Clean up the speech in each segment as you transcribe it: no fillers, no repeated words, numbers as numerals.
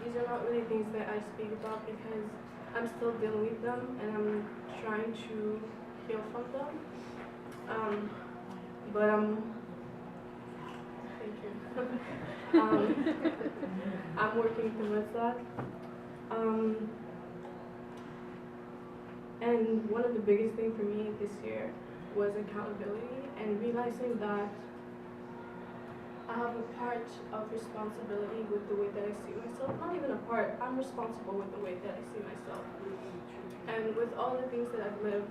these are not really things that I speak about because I'm still dealing with them and I'm trying to heal from them. But thank you. I'm working towards that. And one of the biggest things for me this year was accountability and realizing that I have a part of responsibility with the way that I see myself. Not even a part, I'm responsible with the way that I see myself. And with all the things that I've lived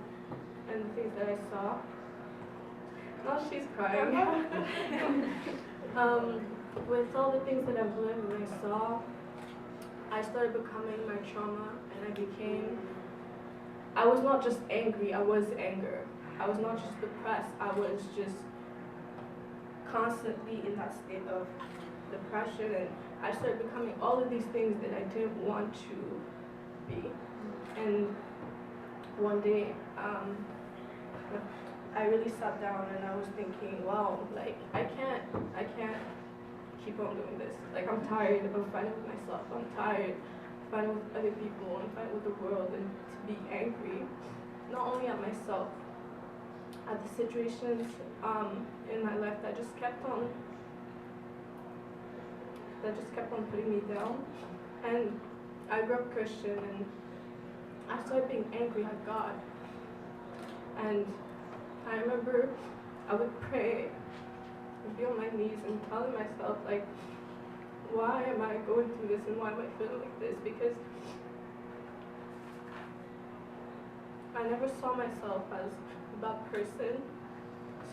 and the things that I saw, now she's crying. With all the things that I've lived and I saw, I started becoming my trauma and I was not just angry, I was anger. I was not just depressed, I was just constantly in that state of depression, and I started becoming all of these things that I didn't want to be. And one day, I really sat down and I was thinking, wow, like I can't keep on doing this. Like I'm tired of fighting with myself. I'm tired of fighting with other people and fighting with the world and to be angry, not only at myself, at the situations in my life that just kept on putting me down. And I grew up Christian and I started being angry at God. And I remember I would pray and be on my knees and telling myself, like, why am I going through this and why am I feeling like this? Because I never saw myself as that person,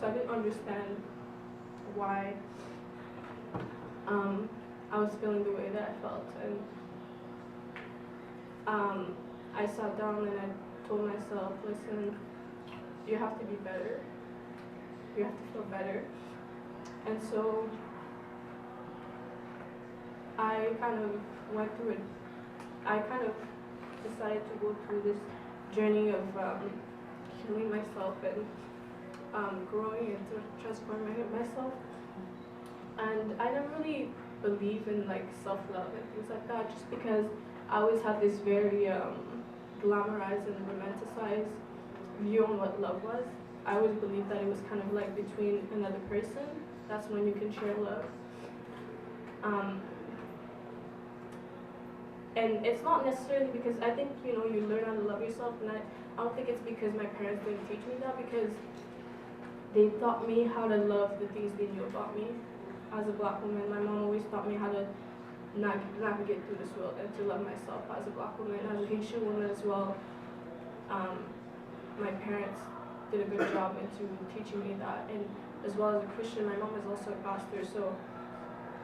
so I didn't understand why I was feeling the way that I felt. And I sat down and I told myself, listen, you have to be better. You have to feel better. And so I kind of went through it. I kind of decided to go through this journey of healing myself and growing and transforming myself. And I never really believe in like self-love and things like that, just because I always had this very glamorized and romanticized view on what love was. I always believed that it was kind of like between another person. That's when you can share love. And it's not necessarily because I think, you learn how to love yourself, and I don't think it's because my parents didn't teach me that, because they taught me how to love the things they knew about me. As a Black woman, my mom always taught me how to navigate through this world and to love myself as a Black woman. As a Haitian woman as well, my parents did a good job into teaching me that. And as well as a Christian, my mom is also a pastor, so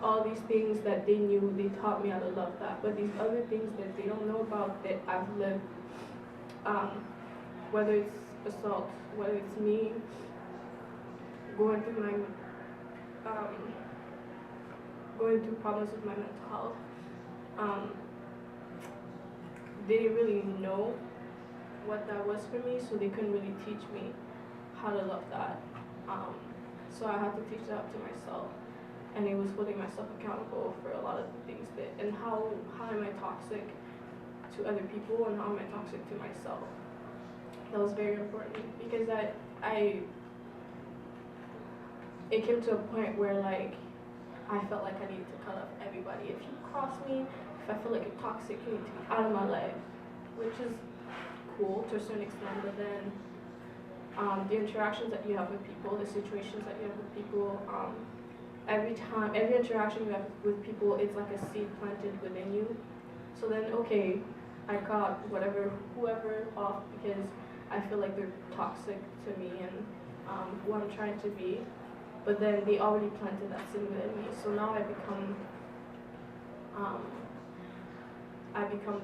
all these things that they knew, they taught me how to love that. But these other things that they don't know about that I've lived, whether it's assault, whether it's me going through problems with my mental health, they didn't really know what that was for me, so they couldn't really teach me how to love that. So I had to teach that to myself. And it was holding myself accountable for a lot of the things and how am I toxic to other people and how am I toxic to myself. That was very important, because it came to a point where like I felt like I needed to cut off everybody. If you cross me, if I feel like you're toxic, you need to be out of my life, which is cool to a certain extent, but then the interactions that you have with people, the situations that you have with people, every interaction you have with people, it's like a seed planted within you. So then, okay, I cut whoever off because I feel like they're toxic to me and who I'm trying to be. But then they already planted that seed within me. So now I become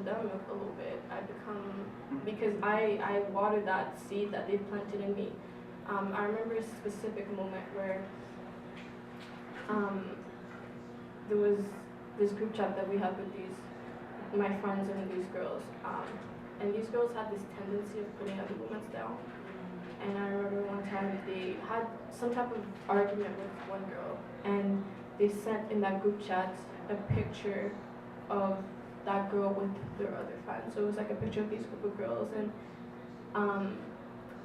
them a little bit. Because I watered that seed that they planted in me. I remember a specific moment where there was this group chat that we had with my friends and these girls, and these girls had this tendency of putting other women down. And I remember one time they had some type of argument with one girl, and they sent in that group chat a picture of that girl with their other friends. So it was like a picture of these group of girls, and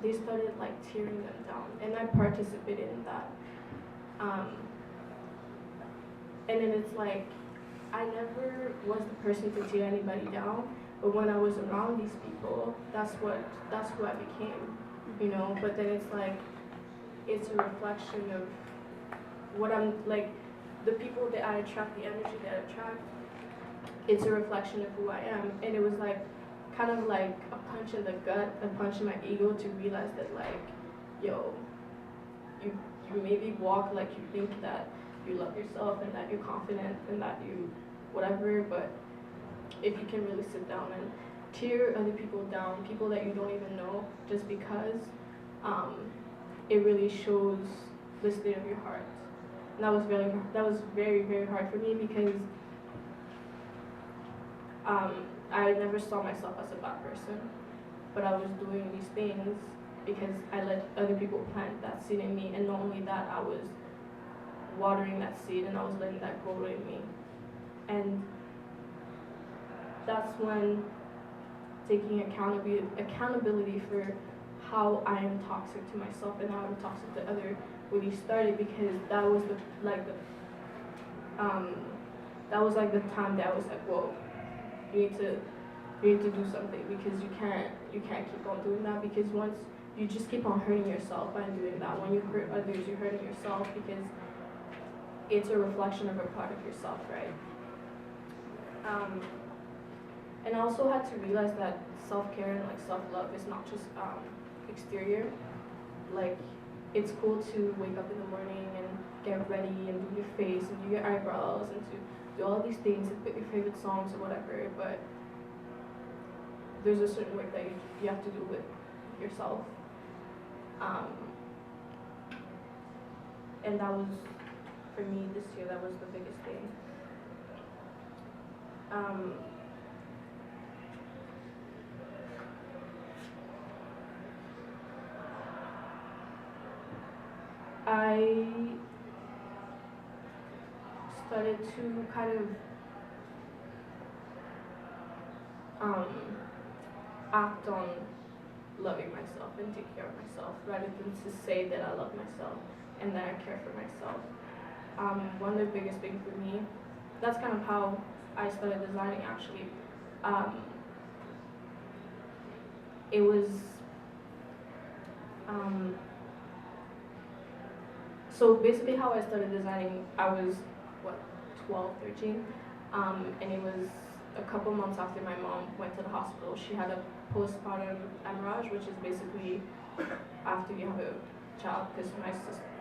they started like tearing them down, and I participated in that. And then it's like, I never was the person to tear anybody down, but when I was around these people, that's who I became, you know. But then it's like, it's a reflection of what I'm like, the people that I attract, the energy that I attract, it's a reflection of who I am. And it was like, kind of like a punch in the gut, a punch in my ego to realize that like, yo, you maybe walk like you think that you love yourself and that you're confident and that you whatever, but if you can really sit down and tear other people down, people that you don't even know, just because it really shows the state of your heart. And that was very, very hard for me, because I never saw myself as a bad person, but I was doing these things because I let other people plant that seed in me, and not only that, I was watering that seed and I was letting that grow in me. And that's when taking accountability for how I am toxic to myself and how I'm toxic to others really started, because that was the time that I was like, whoa, you need to do something, because you can't keep on doing that, because once you just keep on hurting yourself by doing that. When you hurt others, you're hurting yourself, because it's a reflection of a part of yourself, right? And I also had to realize that self-care and like self-love is not just exterior. Like, it's cool to wake up in the morning and get ready and do your face and do your eyebrows and to do all these things and put your favorite songs or whatever, but there's a certain work that you have to do with yourself. And that was, for me this year, that was the biggest thing. I started to kind of act on loving myself and take care of myself, rather than to say that I love myself and that I care for myself. One of the biggest things for me, that's kind of how I started designing, actually. It was so basically how I started designing, I was 12, 13, and it was a couple months after my mom went to the hospital. She had a postpartum hemorrhage, which is basically after you have a child, because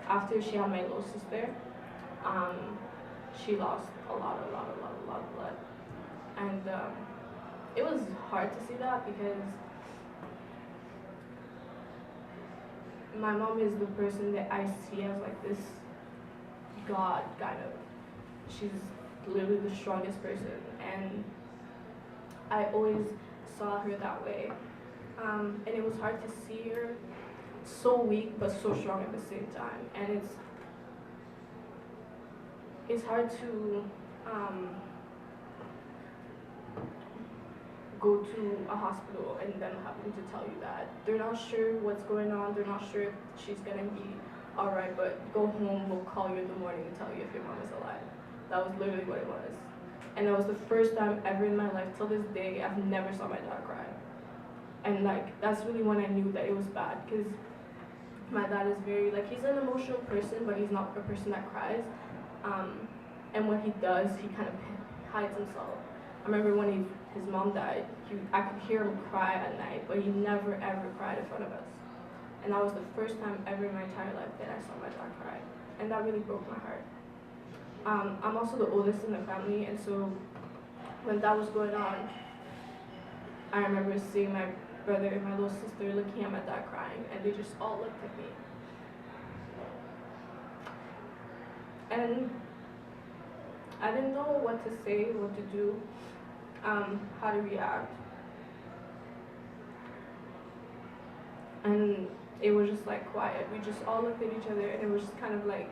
after she had my little sister, she lost a lot of blood, and it was hard to see that, because my mom is the person that I see as like this god, kind of. She's literally the strongest person, and I always saw her that way. And it was hard to see her so weak but so strong at the same time, and it's hard to go to a hospital and then having to tell you that they're not sure what's going on, they're not sure if she's gonna be alright, but go home, we'll call you in the morning and tell you if your mom is alive. That was literally what it was. And that was the first time ever in my life, till this day, I've never saw my dad cry. And like, that's really when I knew that it was bad, because my dad is very, like, he's an emotional person, but he's not a person that cries. And when he does, he kind of hides himself. I remember when his mom died, I could hear him cry at night, but he never ever cried in front of us. And that was the first time ever in my entire life that I saw my dad cry. And that really broke my heart. I'm also the oldest in the family, and so when that was going on, I remember seeing my brother and my little sister looking at my dad crying, and they just all looked at me. And I didn't know what to say, what to do, how to react. And it was just like quiet. We just all looked at each other, and it was just kind of like,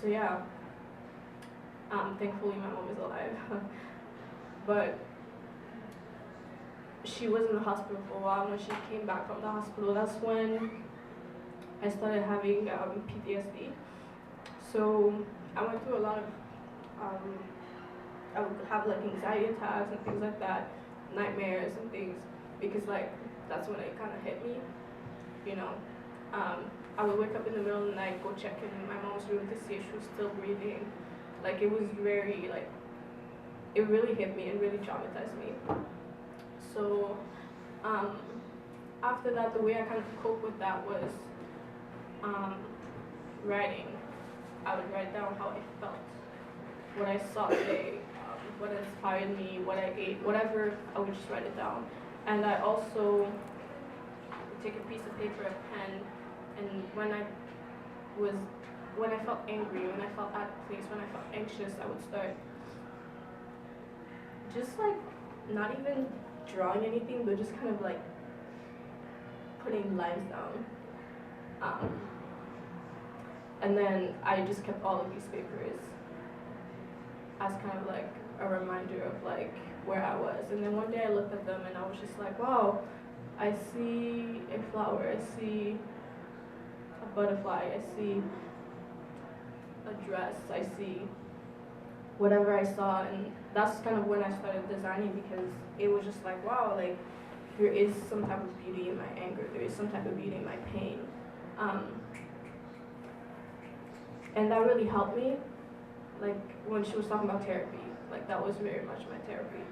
so yeah. Thankfully, my mom is alive. But she was in the hospital for a while. When she came back from the hospital, that's when I started having PTSD. So I went through a lot of, I would have like anxiety attacks and things like that, nightmares and things, because like that's when it kind of hit me, you know. I would wake up in the middle of the night, go check in my mom's room to see if she was still breathing. Like it was very like, it really hit me and really traumatized me. So after that, the way I kind of coped with that was writing. I would write down how I felt, what I saw today, what inspired me, what I ate, whatever, I would just write it down. And I also would take a piece of paper, a pen, and when I felt angry, when I felt out of place, when I felt anxious, I would start just like not even drawing anything, but just kind of like putting lines down. And then I just kept all of these papers as kind of like a reminder of like where I was. And then one day I looked at them and I was just like, wow, I see a flower, I see a butterfly, I see a dress, I see whatever I saw. And that's kind of when I started designing, because it was just like, wow, like there is some type of beauty in my anger, there is some type of beauty in my pain. And that really helped me. Like when she was talking about therapy, like that was very much my therapy.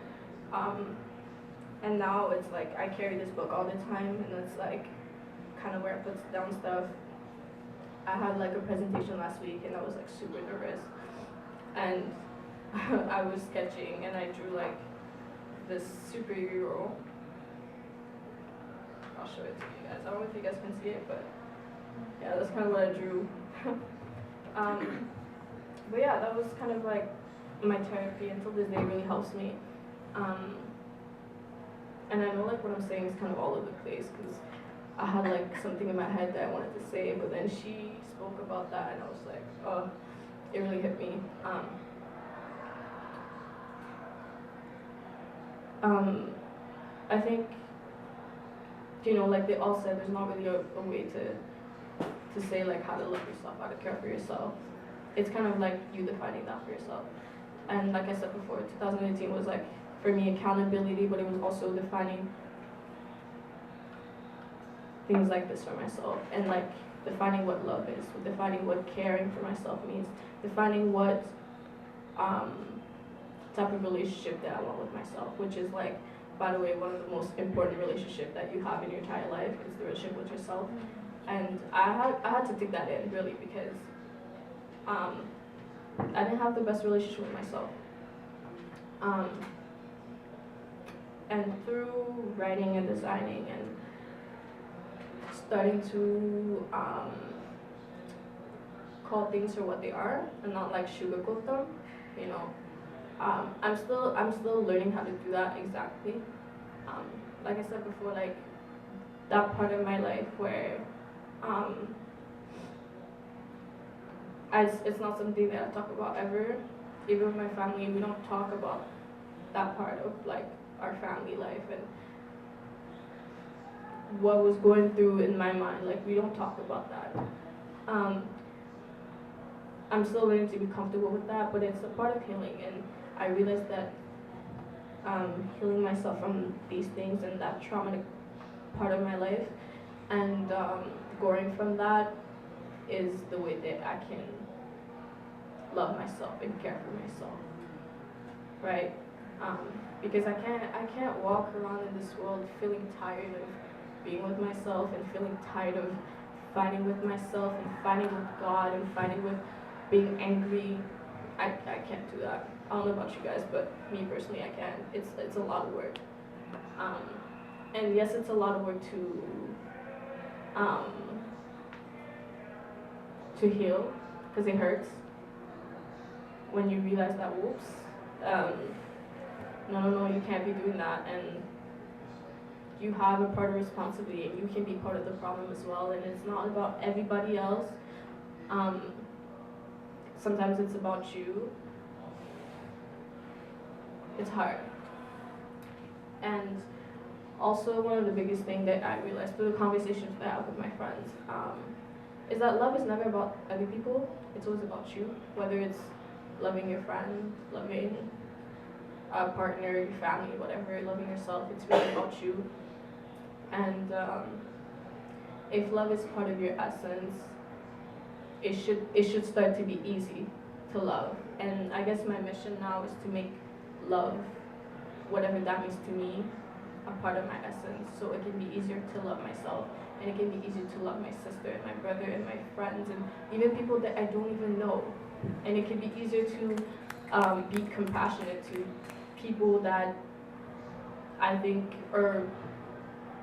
And now it's like I carry this book all the time, and it's like kind of where I put down stuff. I had like a presentation last week and I was like super nervous, and I was sketching and I drew like this superhero. I'll show it to you guys. I don't know if you guys can see it, but yeah, that's kind of what I drew. But yeah, that was kind of like my therapy until this day. Really helps me. And I know like what I'm saying is kind of all over the place, because I had like something in my head that I wanted to say, but then she spoke about that and I was like, oh, it really hit me. I think, you know, like they all said, there's not really a way to say like how to love yourself, how to care for yourself. It's kind of like you defining that for yourself. And like I said before, 2018 was like, for me, accountability, but it was also defining things like this for myself, and like defining what love is, defining what caring for myself means, defining what type of relationship that I want with myself, which is like, by the way, one of the most important relationships that you have in your entire life is the relationship with yourself. And I had to take that in, really, because I didn't have the best relationship with myself. And through writing and designing and starting to call things for what they are and not like sugarcoat them, you know, I'm still learning how to do that exactly. Like I said before, like that part of my life where it's not something that I talk about ever. Even with my family, we don't talk about that part of like our family life and what was going through in my mind. Like we don't talk about that. I'm still learning to be comfortable with that, but it's a part of healing, and I realized that healing myself from these things and that traumatic part of my life, and growing from that is the way that I can love myself and care for myself, right? Because I can't walk around in this world feeling tired of being with myself and feeling tired of fighting with myself and fighting with God and fighting with being angry. I can't do that. I don't know about you guys, but me personally, I can't. It's a lot of work. And yes, it's a lot of work to heal, because it hurts when you realize that, whoops, no, you can't be doing that, and you have a part of responsibility, and you can be part of the problem as well, and it's not about everybody else. Sometimes it's about you it's hard. And also, one of the biggest things that I realized through the conversations that I have with my friends is that love is never about other people. It's always about you. Whether it's loving your friend, loving a partner, your family, whatever, loving yourself, it's really about you. And if love is part of your essence, it should start to be easy to love. And I guess my mission now is to make love, whatever that means to me, a part of my essence, so it can be easier to love myself, and it can be easier to love my sister and my brother and my friends and even people that I don't even know. And it can be easier to be compassionate to people that I think or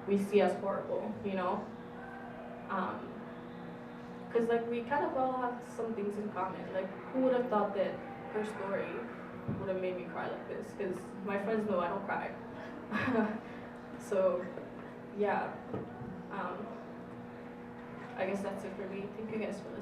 we see as horrible, you know? Because like we kind of all have some things in common. Like who would have thought that her story would have made me cry like this? Because my friends know I don't cry. So yeah, I guess that's it for me. Thank you guys for listening.